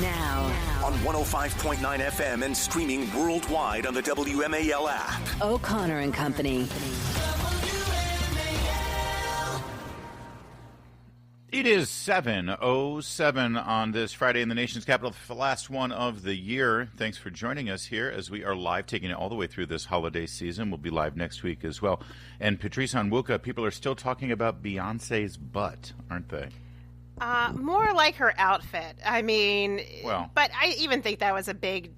Now. On 105.9 FM and streaming worldwide on the WMAL app. O'Connor and Company. It is 7:07 on this Friday in the nation's capital, the last one of the year. Thanks for joining us here as we are live, taking it all the way through this holiday season. We'll be live next week as well. And Patrice Onwuka, people are still talking about Beyonce's butt, aren't they? More like her outfit. I mean, but I even think that was a big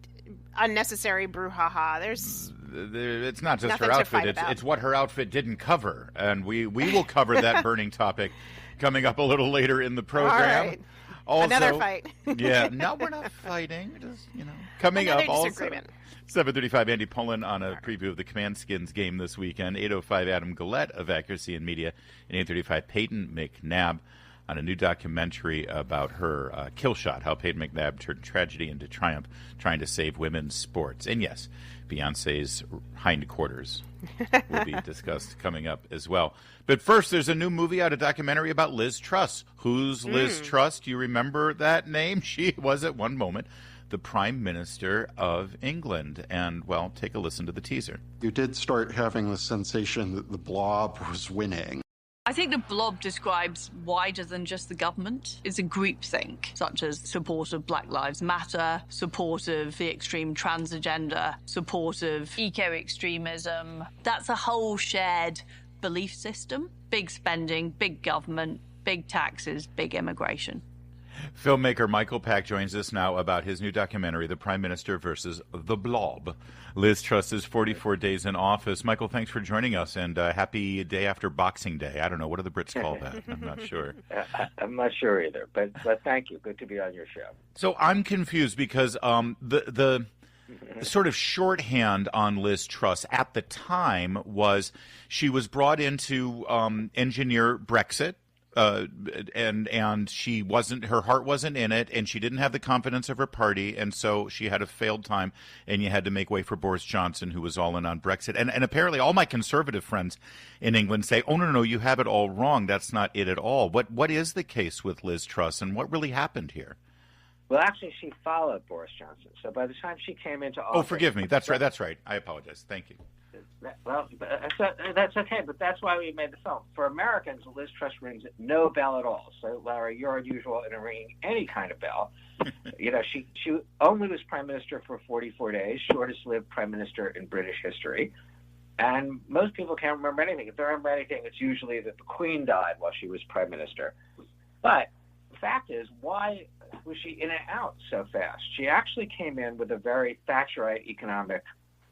unnecessary brouhaha. It's not just her outfit, it's what her outfit didn't cover. And we will cover that burning topic coming up a little later in the program. All right. Also, another fight. Yeah, no, we're not fighting. Just, coming up also. 7:35, Andy Pollin on a preview of the Command Skins game this weekend. 8:05, Adam Gillette of Accuracy in Media. And 8:35, Peyton McNabb on a new documentary about her kill shot, how Peyton McNabb turned tragedy into triumph, trying to save women's sports. And yes, Beyonce's hindquarters will be discussed coming up as well. But first, there's a new movie out, a documentary about Liz Truss. Who's Liz Truss? Do you remember that name? She was at one moment the Prime Minister of England. And, well, take a listen to the teaser. You did start having the sensation that the Blob was winning. I think the Blob describes wider than just the government. It's a groupthink, such as support of Black Lives Matter, support of the extreme trans agenda, support of eco-extremism. That's a whole shared belief system. Big spending, big government, big taxes, big immigration. Filmmaker Michael Pack joins us now about his new documentary, The Prime Minister versus the Blob. Liz Truss is 44 days in office. Michael, thanks for joining us, and happy day after Boxing Day. I don't know, what do the Brits call that? I'm not sure. I'm not sure either, but thank you. Good to be on your show. So I'm confused because the sort of shorthand on Liz Truss at the time was she was brought in to engineer Brexit. And she wasn't, her heart wasn't in it, and she didn't have the confidence of her party, and so she had a failed time, and you had to make way for Boris Johnson, who was all in on Brexit. And apparently all my conservative friends in England say, oh, no, you have it all wrong. That's not it at all. What is the case with Liz Truss, and what really happened here? Well, actually, she followed Boris Johnson. So by the time she came into office... Oh, forgive me. That's right. I apologize. Thank you. Well, that's okay, but that's why we made the film. For Americans, Liz Truss rings no bell at all. So, Larry, you're unusual in ringing any kind of bell. She only was prime minister for 44 days, shortest-lived prime minister in British history. And most people can't remember anything. If they remember anything, it's usually that the Queen died while she was prime minister. But the fact is, why was she in and out so fast? She actually came in with a very Thatcherite economic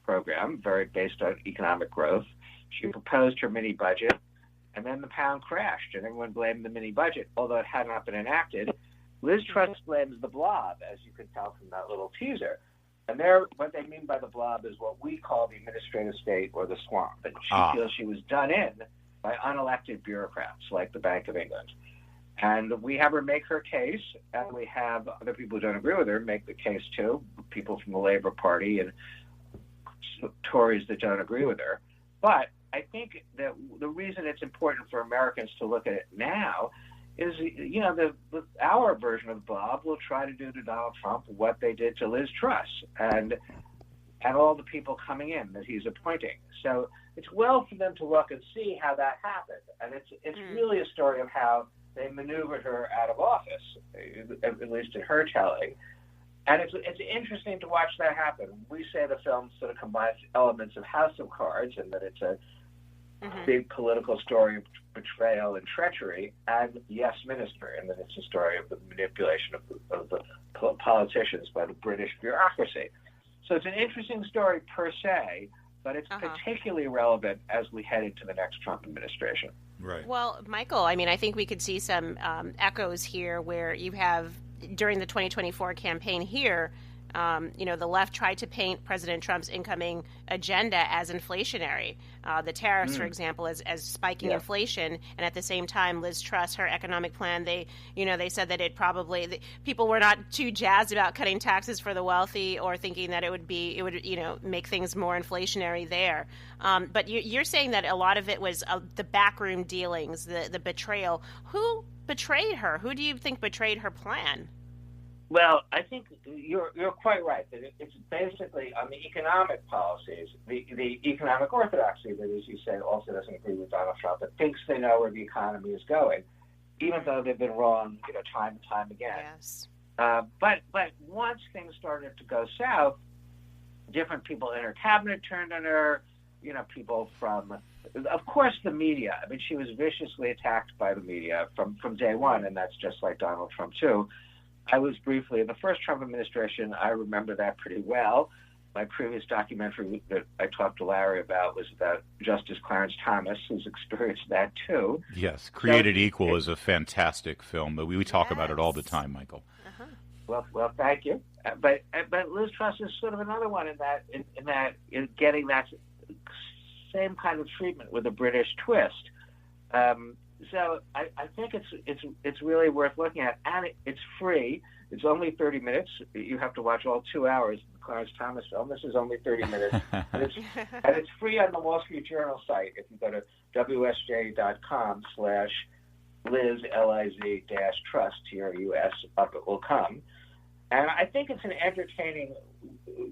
program, very based on economic growth. She proposed her mini budget, and then the pound crashed, and everyone blamed the mini budget, although it had not been enacted. Liz Truss blames the Blob, as you can tell from that little teaser. And what they mean by the Blob is what we call the administrative state or the swamp. And she feels she was done in by unelected bureaucrats like the Bank of England. And we have her make her case, and we have other people who don't agree with her make the case too, people from the Labour Party and Tories that don't agree with her. But I think that the reason it's important for Americans to look at it now is, our version of Bob will try to do to Donald Trump what they did to Liz Truss and all the people coming in that he's appointing. So it's well for them to look and see how that happened. And it's really a story of how they maneuvered her out of office, at least in her telling. And it's interesting to watch that happen. We say the film sort of combines elements of House of Cards and that it's a big political story of betrayal and treachery, and Yes Minister, and that it's a story of the manipulation of the politicians by the British bureaucracy. So it's an interesting story per se, but it's particularly relevant as we head into the next Trump administration. Right. Well, Michael, I think we could see some echoes here where you have, during the 2024 campaign here, the left tried to paint President Trump's incoming agenda as inflationary. The tariffs, for example, as spiking inflation, and at the same time, Liz Truss, her economic plan, they said that people were not too jazzed about cutting taxes for the wealthy or thinking that it would make things more inflationary there. But you're saying that a lot of it was the backroom dealings, the betrayal. Who betrayed her? Who do you think betrayed her plan? Well, I think you're quite right that it's basically on the economic policies, the economic orthodoxy that, as you say, also doesn't agree with Donald Trump, but thinks they know where the economy is going, even though they've been wrong, time and time again. Yes. But once things started to go south, different people in her cabinet turned on her. People from, of course, the media. I mean, she was viciously attacked by the media from day one, and that's just like Donald Trump too. I was briefly in the first Trump administration. I remember that pretty well. My previous documentary that I talked to Larry about was about Justice Clarence Thomas, who's experienced that too. Yes, Created Equal is a fantastic film. We talk about it all the time, Michael. Uh-huh. Well, thank you. But Liz Truss is sort of another one in getting that same kind of treatment with a British twist. So I think it's really worth looking at, and it's free. It's only 30 minutes. You have to watch all 2 hours of the Clarence Thomas film. This is only 30 minutes, and it's free on the Wall Street Journal site. If you go to wsj.com/Liz Truss, up it will come. And I think it's an entertaining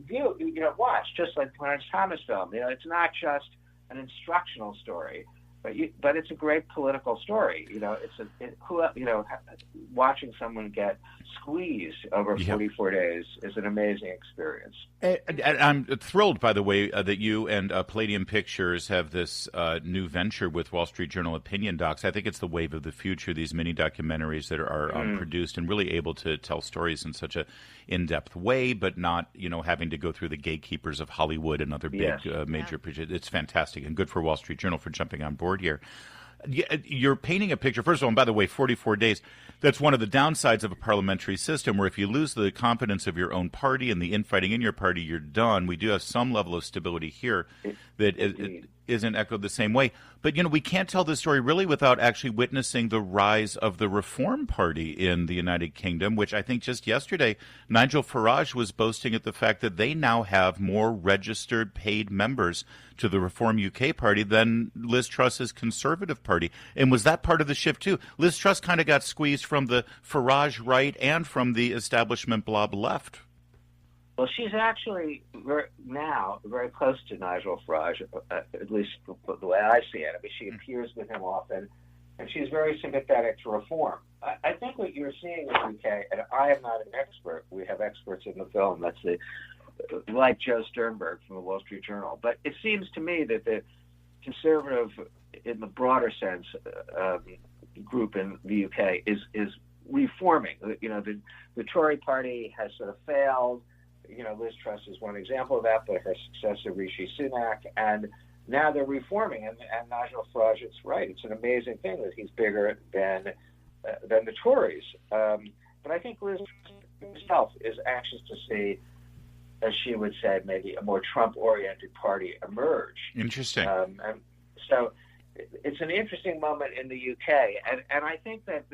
view. Watch just like the Clarence Thomas film. It's not just an instructional story. But it's a great political story. Watching someone get squeezed over 44 days is an amazing experience. And I'm thrilled, by the way, that you and Palladium Pictures have this new venture with Wall Street Journal Opinion Docs. I think it's the wave of the future, these mini documentaries that are produced and really able to tell stories in such a in-depth way, but not, having to go through the gatekeepers of Hollywood and other big major projects. It's fantastic and good for Wall Street Journal for jumping on board here. You're painting a picture. First of all, and by the way, 44 days, that's one of the downsides of a parliamentary system where if you lose the confidence of your own party and the infighting in your party, you're done. We do have some level of stability here that isn't echoed the same way. But, we can't tell this story really without actually witnessing the rise of the Reform Party in the United Kingdom, which I think just yesterday, Nigel Farage was boasting at the fact that they now have more registered paid members to the Reform UK Party than Liz Truss's Conservative Party. And was that part of the shift, too? Liz Truss kind of got squeezed from the Farage right and from the establishment blob left. Well, she's actually now very close to Nigel Farage, at least the way I see it. I mean, she appears with him often, and she's very sympathetic to reform. I think what you're seeing in the UK, and I am not an expert. We have experts in the film. That's like Joe Sternberg from the Wall Street Journal. But it seems to me that the conservative, in the broader sense, group in the UK is reforming. The Tory party has sort of failed. Liz Truss is one example of that, but her successor, Rishi Sunak, and now they're reforming. And Nigel Farage, it's right. It's an amazing thing that he's bigger than the Tories. But I think Liz Truss herself is anxious to see, as she would say, maybe a more Trump-oriented party emerge. Interesting. And so it's an interesting moment in the UK, and I think that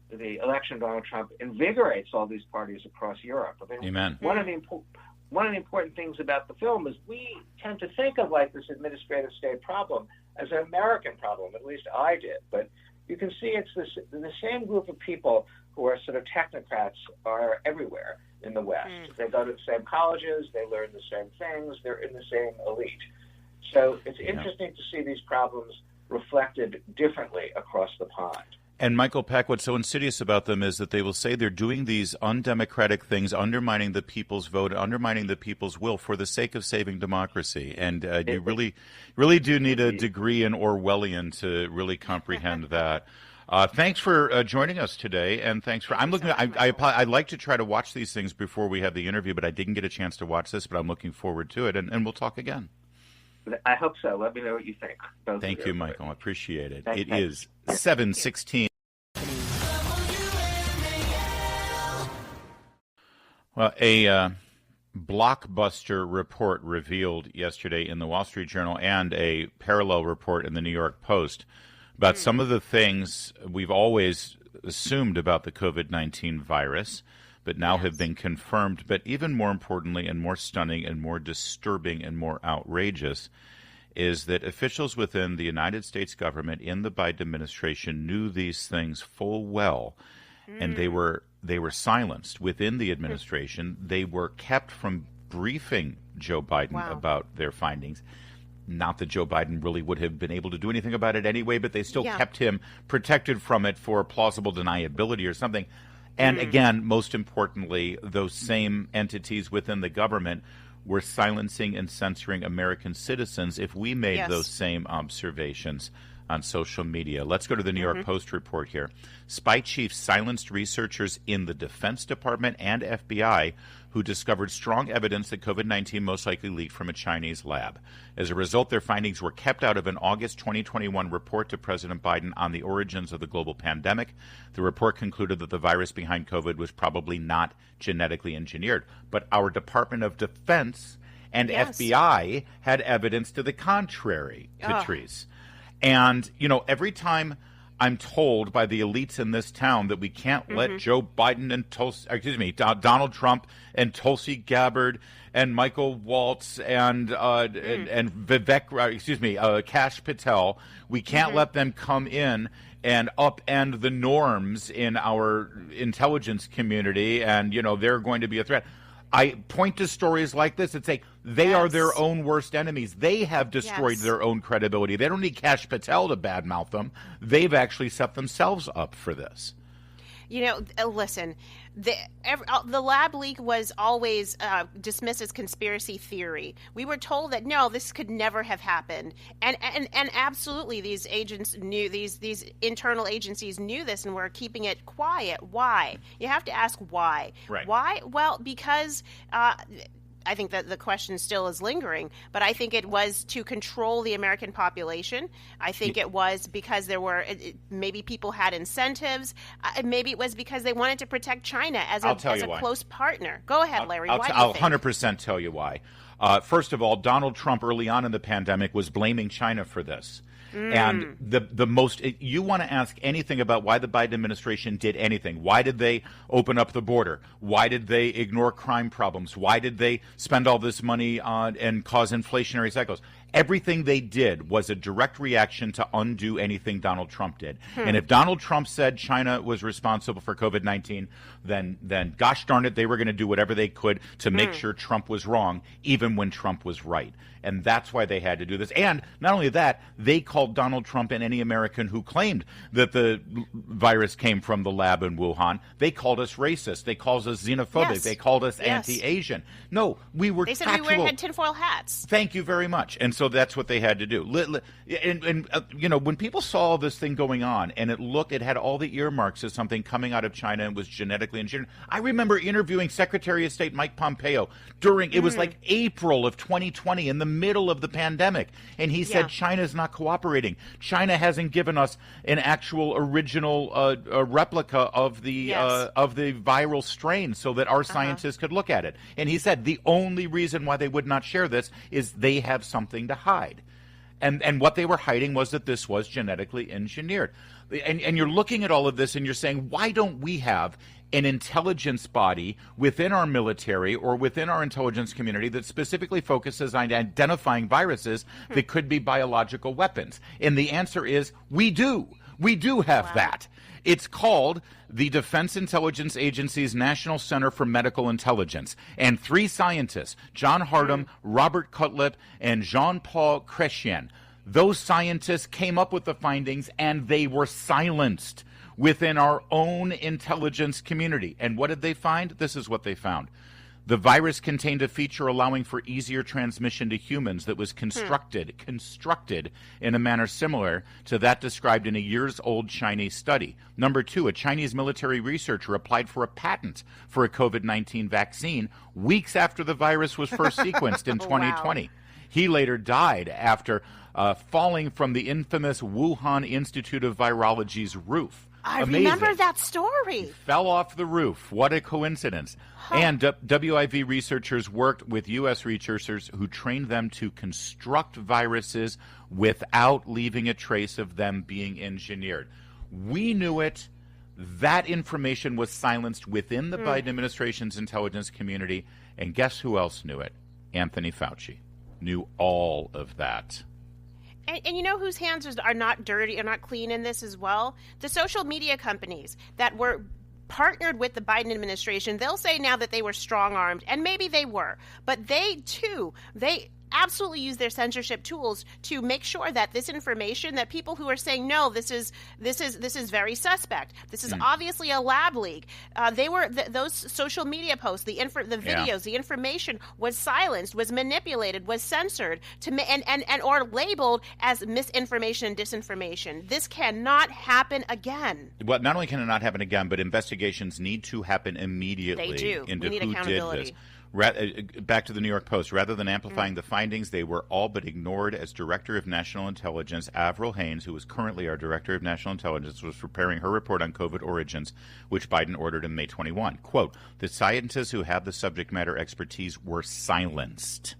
the election of Donald Trump invigorates all these parties across Europe. I mean, Amen. One of the important things about the film is we tend to think of like this administrative state problem as an American problem. At least I did. But you can see it's the same group of people who are sort of technocrats are everywhere in the West. They go to the same colleges. They learn the same things. They're in the same elite. So it's interesting to see these problems reflected differently across the pond. And Michael Peck, what's so insidious about them is that they will say they're doing these undemocratic things, undermining the people's vote, undermining the people's will for the sake of saving democracy. And you really do need a degree in Orwellian to really comprehend that. Thanks for joining us today, and thanks for. I'd like to try to watch these things before we have the interview, but I didn't get a chance to watch this. But I'm looking forward to it, and we'll talk again. I hope so. Let me know what you think. Thank you, Michael. I appreciate it. Thanks. It is 7:16. Well, a blockbuster report revealed yesterday in the Wall Street Journal and a parallel report in the New York Post about some of the things we've always assumed about the COVID-19 virus, but now have been confirmed. But even more importantly and more stunning and more disturbing and more outrageous is that officials within the United States government in the Biden administration knew these things full well, and they were they were silenced within the administration. They were kept from briefing Joe Biden about their findings. Not that Joe Biden really would have been able to do anything about it anyway, but they still kept him protected from it for plausible deniability or something. And again, most importantly, those same entities within the government were silencing and censoring American citizens if we made those same observations on social media. Let's go to the New York Post report here. Spy chiefs silenced researchers in the Defense Department and FBI who discovered strong evidence that COVID-19 most likely leaked from a Chinese lab. As a result, their findings were kept out of an August 2021 report to President Biden on the origins of the global pandemic. The report concluded that the virus behind COVID was probably not genetically engineered. But our Department of Defense and FBI had evidence to the contrary, Patrice. And, you know, every time I'm told by the elites in this town that we can't let Joe Biden and Donald Trump and Tulsi Gabbard and Michael Waltz and Vivek, Kash Patel, we can't let them come in and upend the norms in our intelligence community, and, you know, they're going to be a threat. I point to stories like this and say they are their own worst enemies. They have destroyed their own credibility. They don't need Kash Patel to badmouth them. They've actually set themselves up for this. You know, listen, the lab leak was always dismissed as conspiracy theory. We were told that, no, this could never have happened. And absolutely, these agents knew, these internal agencies knew this and were keeping it quiet. Why? You have to ask why. Right. Why? Well, because I think that the question still is lingering, but I think it was to control the American population. I think it was because there were maybe people had incentives. Maybe it was because they wanted to protect China as a close partner. Go ahead, Larry. Why do you think? I'll 100% tell you why. First of all, Donald Trump early on in the pandemic was blaming China for this. And you want to ask anything about why the Biden administration did anything. Why did they open up the border? Why did they ignore crime problems? Why did they spend all this money on and cause inflationary cycles? Everything they did was a direct reaction to undo anything Donald Trump did. And if Donald Trump said China was responsible for COVID-19, then gosh darn it, they were going to do whatever they could to make sure Trump was wrong, even when Trump was right. And that's why they had to do this. And not only that, they called Donald Trump and any American who claimed that the virus came from the lab in Wuhan. They called us racist. They called us xenophobic. Yes. They called us anti-Asian. No, we were factual. They said we had tinfoil hats. Thank you very much. And so that's what they had to do. And you know, when people saw this thing going on and it had all the earmarks of something coming out of China and was genetically engineered. I remember interviewing Secretary of State Mike Pompeo during, it was like April of 2020 in the middle of the pandemic. And he said, China's not cooperating. China hasn't given us an actual original replica of the viral strain so that our scientists could look at it. And he said the only reason why they would not share this is they have something to hide. And what they were hiding was that this was genetically engineered. And you're looking at all of this and you're saying, why don't we have an intelligence body within our military or within our intelligence community that specifically focuses on identifying viruses that could be biological weapons? And the answer is we do. We do have that. It's called the Defense Intelligence Agency's National Center for Medical Intelligence. And 3 scientists, John Hardam, Robert Cutlip, and Jean-Paul Chrétien, those scientists came up with the findings and they were silenced within our own intelligence community. And what did they find? This is what they found. The virus contained a feature allowing for easier transmission to humans that was constructed in a manner similar to that described in a years-old Chinese study. Number 2, a Chinese military researcher applied for a patent for a COVID-19 vaccine weeks after the virus was first sequenced in 2020. Wow. He later died after falling from the infamous Wuhan Institute of Virology's roof. I remember that story. He fell off the roof. What a coincidence. And WIV researchers worked with U.S. researchers who trained them to construct viruses without leaving a trace of them being engineered. We knew it. That information was silenced within the Biden administration's intelligence community. And guess who else knew it? Anthony Fauci knew all of that. And you know whose hands are not dirty, are not clean in this as well? The social media companies that were partnered with the Biden administration. They'll say now that they were strong-armed, and maybe they were, but they absolutely use their censorship tools to make sure that this information, that people who are saying no, this is very suspect, this is obviously a lab leak, those social media posts, the videos, the information was silenced, was manipulated, was censored and or labeled as misinformation and disinformation. This cannot happen again. Well, not only can it not happen again, but investigations need to happen immediately. They do. Into we need who accountability. did this. Back to the New York Post. Rather than amplifying the findings, they were all but ignored as Director of National Intelligence Avril Haines, who is currently our Director of National Intelligence, was preparing her report on COVID origins, which Biden ordered in May 21. Quote, the scientists who have the subject matter expertise were silenced.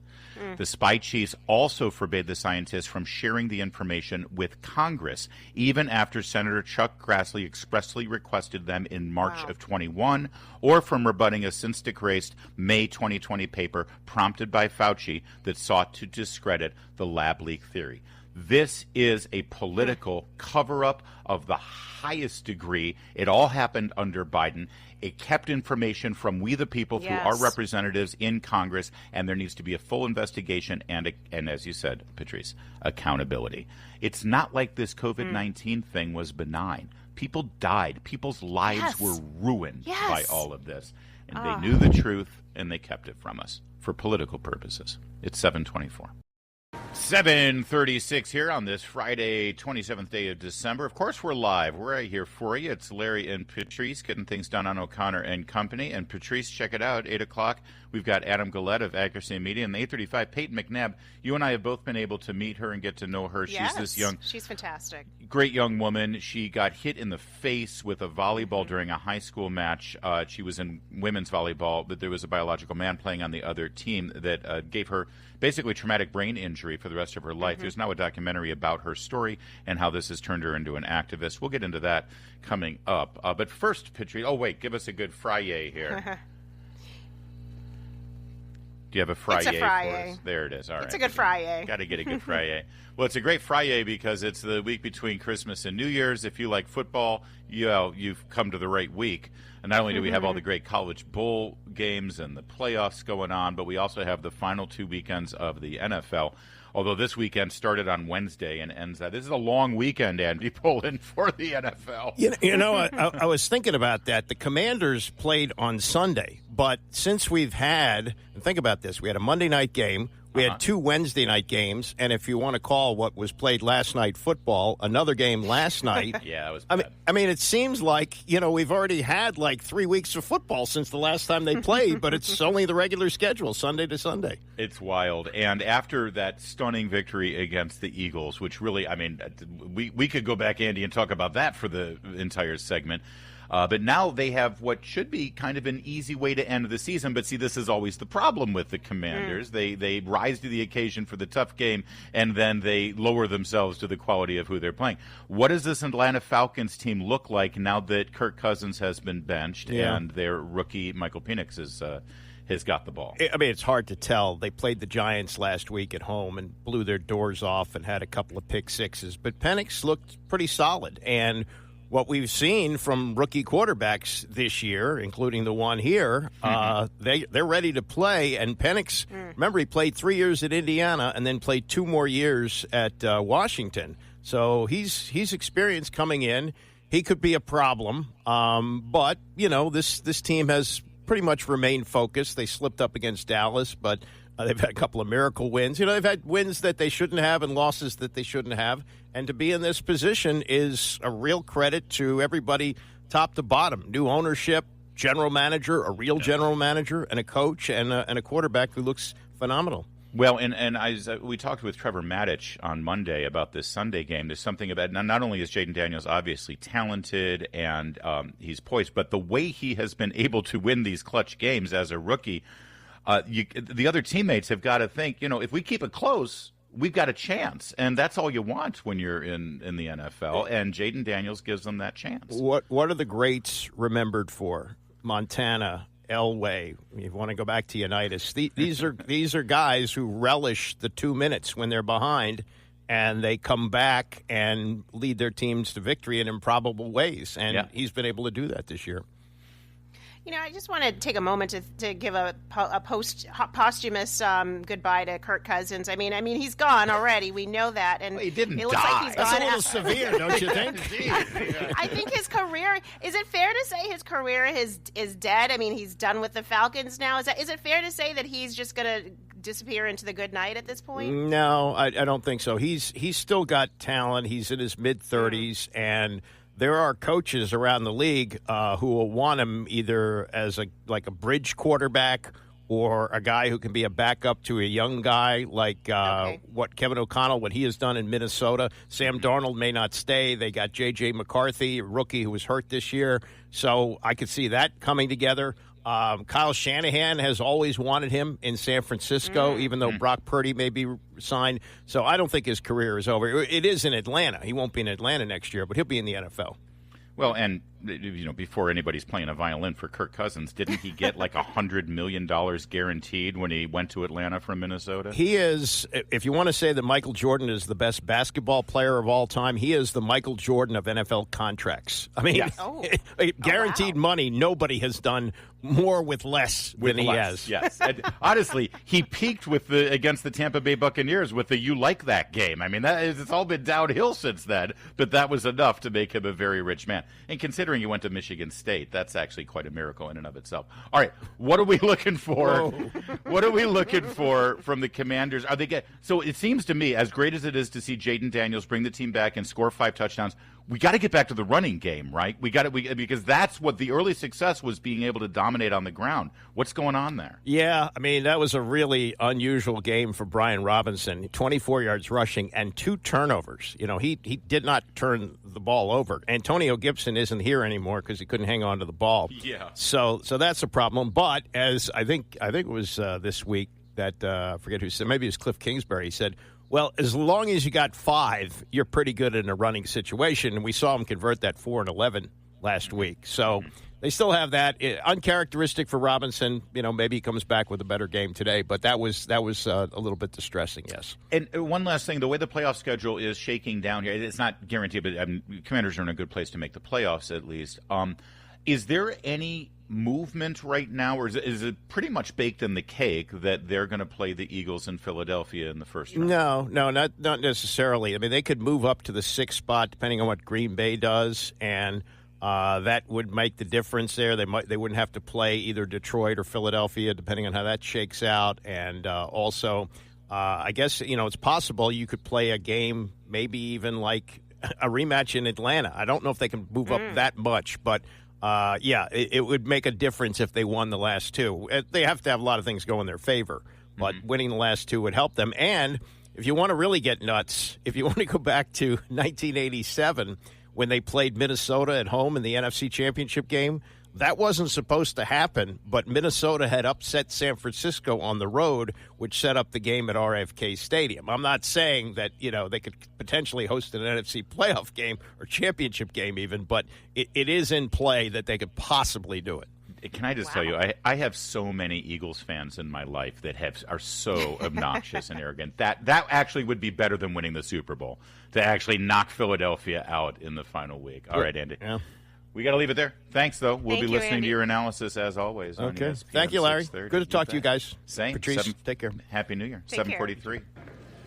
The spy chiefs also forbade the scientists from sharing the information with Congress, even after Senator Chuck Grassley expressly requested them in March of 21, or from rebutting a since-decreased May 2020 paper prompted by Fauci that sought to discredit the lab leak theory. This is a political cover-up of the highest degree. It all happened under Biden. It kept information from we the people through our representatives in Congress, and there needs to be a full investigation and as you said, Patrice, accountability. It's not like this COVID-19 thing was benign. People died. People's lives were ruined by all of this. And they knew the truth, and they kept it from us for political purposes. It's 7:24. 7:36 here on this Friday, 27th day of December. Of course, we're live. We're right here for you. It's Larry and Patrice getting things done on O'Connor and Company. And Patrice, check it out, 8 o'clock. We've got Adam Gillette of Accuracy and Media, and the 8:35, Peyton McNabb. You and I have both been able to meet her and get to know her. Yes, she's this young... She's fantastic. Great young woman. She got hit in the face with a volleyball during a high school match. She was in women's volleyball, but there was a biological man playing on the other team that gave her basically traumatic brain injury for the rest of her life. There's now a documentary about her story and how this has turned her into an activist. We'll get into that coming up. But first, Patrice, give us a good Friday here. Do you have a Friday for us? There it is. All right. It's a good Friday. Got to get a good Friday. Well, it's a great Friday because it's the week between Christmas and New Year's. If you like football, you've come to the right week. And not only do we have all the great college bowl games and the playoffs going on, but we also have the final 2 weekends of the NFL. Although this weekend started on Wednesday and ends this is a long weekend, Andy Pollin, for the NFL. I was thinking about that. The Commanders played on Sunday, but since we've had, and think about this, we had a Monday night game, we had 2 Wednesday night games, and if you want to call what was played last night football, another game last night. Yeah, that was bad. I mean, it seems like, we've already had like 3 weeks of football since the last time they played, but it's only the regular schedule, Sunday to Sunday. It's wild. And after that stunning victory against the Eagles, which really, we could go back, Andy, and talk about that for the entire segment. But now they have what should be kind of an easy way to end the season. But see, this is always the problem with the Commanders. They rise to the occasion for the tough game, and then they lower themselves to the quality of who they're playing. What does this Atlanta Falcons team look like now that Kirk Cousins has been benched and their rookie Michael Penix has got the ball? I mean, it's hard to tell. They played the Giants last week at home and blew their doors off and had a couple of pick sixes. But Penix looked pretty solid. And what we've seen from rookie quarterbacks this year, including the one here, they're ready to play. And Penix, remember, he played 3 years at Indiana and then played 2 more years at Washington. So he's experienced coming in. He could be a problem. But, this team has pretty much remained focused. They slipped up against Dallas, but they've had a couple of miracle wins. They've had wins that they shouldn't have and losses that they shouldn't have. And to be in this position is a real credit to everybody top to bottom. New ownership, general manager, a real general manager, and a coach, and a quarterback who looks phenomenal. Well, and we talked with Trevor Maddich on Monday about this Sunday game. There's something about, not only is Jaden Daniels obviously talented and he's poised, but the way he has been able to win these clutch games as a rookie, the other teammates have got to think, if we keep it close, we've got a chance. And that's all you want when you're in the NFL. And Jaden Daniels gives them that chance. What are the greats remembered for? Montana, Elway. You want to go back to Unitas. These are guys who relish the 2 minutes when they're behind, and they come back and lead their teams to victory in improbable ways. And he's been able to do that this year. I just want to take a moment to give a posthumous goodbye to Kirk Cousins. I mean, he's gone already. We know that, and he didn't looks die. like he's That's gone a little severe, don't you think? I think his career. Is it fair to say his career is dead? I mean, he's done with the Falcons now. Is it fair to say that he's just going to disappear into the good night at this point? No, I don't think so. He's still got talent. He's in his mid-30s, and there are coaches around the league who will want him either as a bridge quarterback or a guy who can be a backup to a young guy like what Kevin O'Connell, what he has done in Minnesota. Sam Darnold may not stay. They got J.J. McCarthy, a rookie who was hurt this year. So I could see that coming together. Kyle Shanahan has always wanted him in San Francisco, even though Brock Purdy may be signed. So I don't think his career is over. It is in Atlanta. He won't be in Atlanta next year, but he'll be in the NFL. Well, and before anybody's playing a violin for Kirk Cousins, didn't he get like $100 million guaranteed when he went to Atlanta from Minnesota? He is, if you want to say that Michael Jordan is the best basketball player of all time, he is the Michael Jordan of NFL contracts. I mean, guaranteed money, nobody has done more with less than he has. Yes. And honestly, he peaked against the Tampa Bay Buccaneers with the "you like that" game. I mean, it's all been downhill since then, but that was enough to make him a very rich man. And considering he went to Michigan State, that's actually quite a miracle in and of itself. All right, what are we looking for? What are we looking for from the Commanders? So it seems to me, as great as it is to see Jaden Daniels bring the team back and score 5 touchdowns, we got to get back to the running game, right? Because that's what the early success was, being able to dominate on the ground. What's going on there? Yeah, I mean, that was a really unusual game for Brian Robinson. 24 yards rushing and 2 turnovers. He did not turn the ball over. Antonio Gibson isn't here anymore because he couldn't hang on to the ball. Yeah. So that's a problem. But as I think it was this week that I forget who said, maybe it was Cliff Kingsbury. He said, well, as long as you got 5, you're pretty good in a running situation. And we saw him convert that 4 and 11 last week. So they still have that. Uncharacteristic for Robinson. Maybe he comes back with a better game today. But that was a little bit distressing, yes. And one last thing, the way the playoff schedule is shaking down here, it's not guaranteed, but Commanders are in a good place to make the playoffs at least. Is there any movement right now, or is it pretty much baked in the cake that they're going to play the Eagles in Philadelphia in the first round? No, not necessarily. I mean, they could move up to the 6th spot depending on what Green Bay does, and that would make the difference there. They wouldn't have to play either Detroit or Philadelphia depending on how that shakes out, and also I guess it's possible you could play a game, maybe even like a rematch in Atlanta. I don't know if they can move up that much, but it would make a difference if they won the last 2. They have to have a lot of things go in their favor, but winning the last 2 would help them. And if you want to really get nuts, if you want to go back to 1987 when they played Minnesota at home in the NFC Championship game, that wasn't supposed to happen, but Minnesota had upset San Francisco on the road, which set up the game at RFK Stadium. I'm not saying that, they could potentially host an NFC playoff game or championship game even, but it is in play that they could possibly do it. Can I just tell you, I have so many Eagles fans in my life that are so obnoxious and arrogant. That actually would be better than winning the Super Bowl, to actually knock Philadelphia out in the final week. All right, Andy. Yeah. We got to leave it there. Thanks, though. We'll be listening Andy. to your analysis, as always. On Okay. ESPN Thank you, Larry. 6:30. Good to talk to you guys. Same. Patrice, take care. Happy New Year. Take care. 7:43.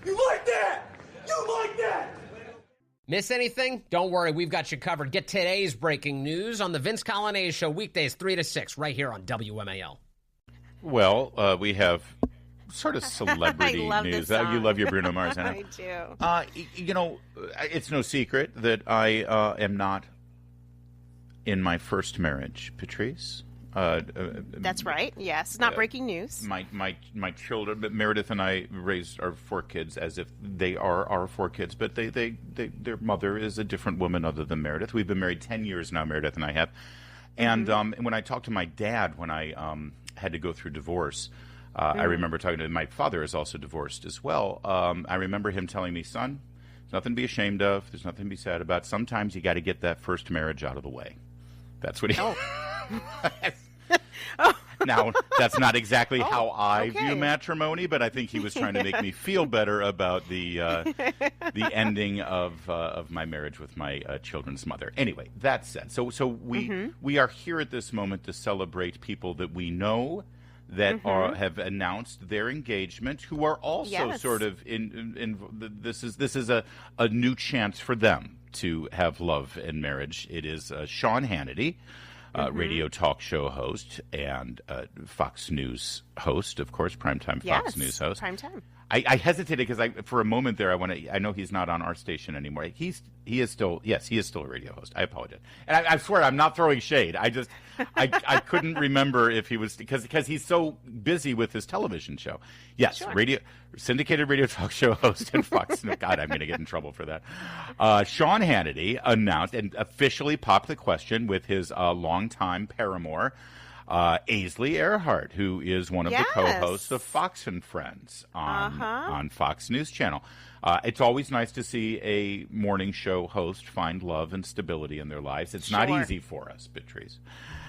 You like that? You like that? Miss anything? Don't worry, we've got you covered. Get today's breaking news on the Vince Colonnese Show, weekdays 3 to 6, right here on WMAL. Well, we have sort of celebrity news. You love your Bruno Mars, I know. I do. It's no secret that I am not in my first marriage, Patrice. That's right. Yes, not breaking news. My children, Meredith and I raised our 4 kids as if they are our 4 kids, but their mother is a different woman other than Meredith. We've been married 10 years now, Meredith and I have. And when I talked to my dad when I had to go through divorce, I remember talking to him. My father is also divorced as well. I remember him telling me, son, there's nothing to be ashamed of. There's nothing to be sad about. Sometimes you got to get that first marriage out of the way. That's what he... Now, that's not exactly how I view matrimony, but I think he was trying to make me feel better about the ending of my marriage with my children's mother. Anyway, that said, so we are here at this moment to celebrate people that we know that have announced their engagement, who are also sort of in this is a new chance for them to have love and marriage. It is Sean Hannity, radio talk show host and Fox News host, of course, primetime Fox News host. Primetime. I hesitated because for a moment there I know he's not on our station anymore. He is still a radio host. I apologize, and I swear I'm not throwing shade. I couldn't remember if he was because he's so busy with his television show. Yes, sure. Syndicated radio talk show host and Fox News. God, I'm going to get in trouble for that. Sean Hannity announced and officially popped the question with his longtime paramour, Aisley Earhart, who is one of the co-hosts of Fox and Friends on Fox News Channel. It's always nice to see a morning show host find love and stability in their lives. It's not easy for us, Patrice.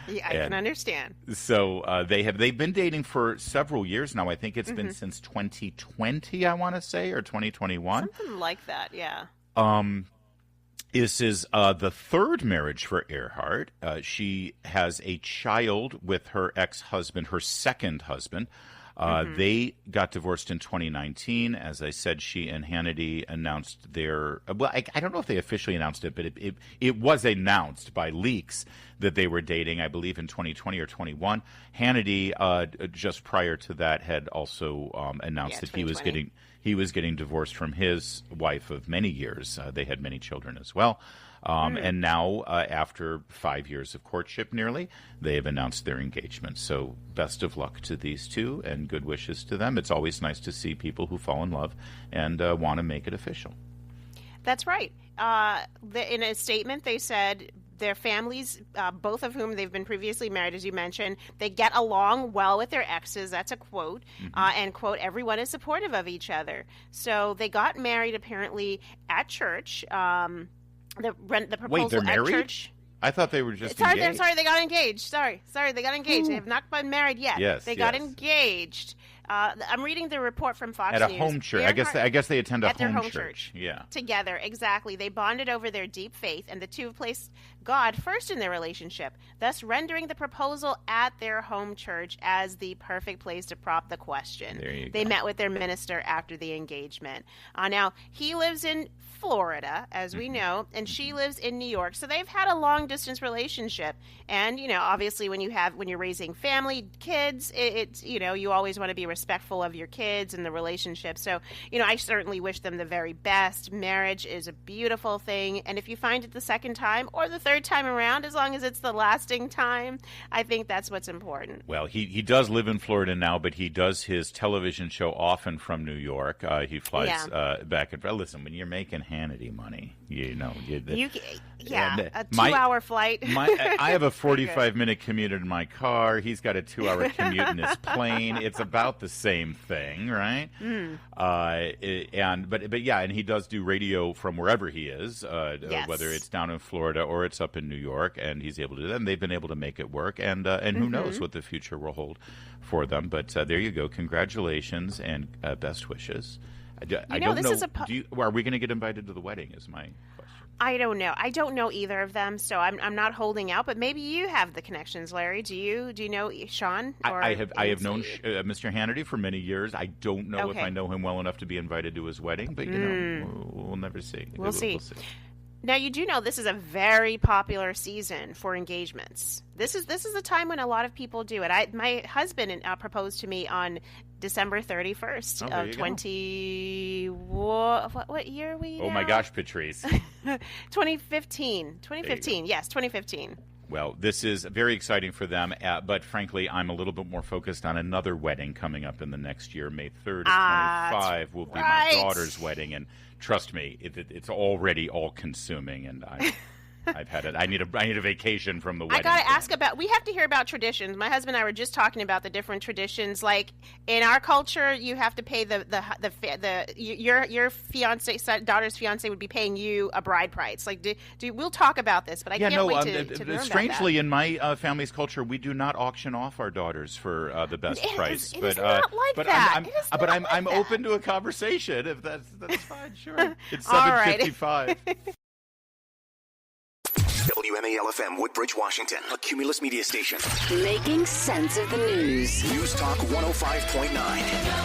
Yeah, I can understand. So they've been dating for several years now. I think it's been since 2020, I want to say, or 2021. Something like that, yeah. This is the third marriage for Earhart. She has a child with her ex-husband, her second husband. They got divorced in 2019. As I said, she and Hannity announced their... Well, I don't know if they officially announced it, but it was announced by leaks that they were dating, I believe, in 2020 or 21. Hannity, just prior to that, had also announced that he was getting divorced from his wife of many years. They had many children as well. And now, after 5 years of courtship nearly, they have announced their engagement. So best of luck to these two and good wishes to them. It's always nice to see people who fall in love and want to make it official. That's right. In a statement, they said their families, both of whom they've been previously married, as you mentioned, they get along well with their exes. That's a quote. And, quote, everyone is supportive of each other. So they got married, apparently, at church. The proposal Wait, they're married? At church. I thought they were just engaged. Sorry, they got engaged. Sorry, they got engaged. They have not been married yet. Yes, they got engaged. I'm reading the report from Fox News. At a home church. I guess they attend a home church. Yeah. Together, exactly. They bonded over their deep faith, and the two have placed God first in their relationship, thus rendering the proposal at their home church as the perfect place to prop the question. There you go. They met with their minister after the engagement. Now, he lives in Florida, as we know, and she lives in New York. So they've had a long-distance relationship. And, obviously when you're raising family, kids, it's you always want to be respectful of your kids and the relationship. So, I certainly wish them the very best. Marriage is a beautiful thing. And if you find it the second time or the third time around, as long as it's the lasting time, I think that's what's important. Well, he does live in Florida now, but he does his television show often from New York. He flies back and forth. Listen, when you're making Hannity money, a 2-hour flight. I have a 45-minute commute in my car. He's got a 2-hour commute in his plane. It's about the same thing, right? And he does do radio from wherever he is, whether it's down in Florida or it's up in New York, and he's able to do that. And they've been able to make it work, and who knows what the future will hold for them. But there you go. Congratulations and best wishes. I don't know. Are we going to get invited to the wedding is my question. I don't know. I don't know either of them, so I'm not holding out. But maybe you have the connections, Larry. Do you know Sean? I have known Mr. Hannity for many years. I don't know if I know him well enough to be invited to his wedding, but we'll never see. We'll see. Now, you do know this is a very popular season for engagements. This is a time when a lot of people do it. My husband proposed to me on December 31st of 20... What year are we now? Oh, my gosh, Patrice. 2015. 2015, yes, 2015. Well, this is very exciting for them, but frankly, I'm a little bit more focused on another wedding coming up in the next year. May 3rd of 25 will be my daughter's wedding, and trust me, it's already all-consuming, and I've had it. I need a vacation from the wedding. I gotta ask about. We have to hear about traditions. My husband and I were just talking about the different traditions. Like in our culture, you have to pay your fiance, daughter's fiance would be paying you a bride price. Like, we'll talk about this, but I can't wait to learn strangely, about that. in my family's culture, we do not auction off our daughters for the best price. It is not like that. I'm open to a conversation if that's fine. Sure. It's 7:55. WMAL-FM, Woodbridge, Washington, a Cumulus media station. Making sense of the news. News Talk 105.9.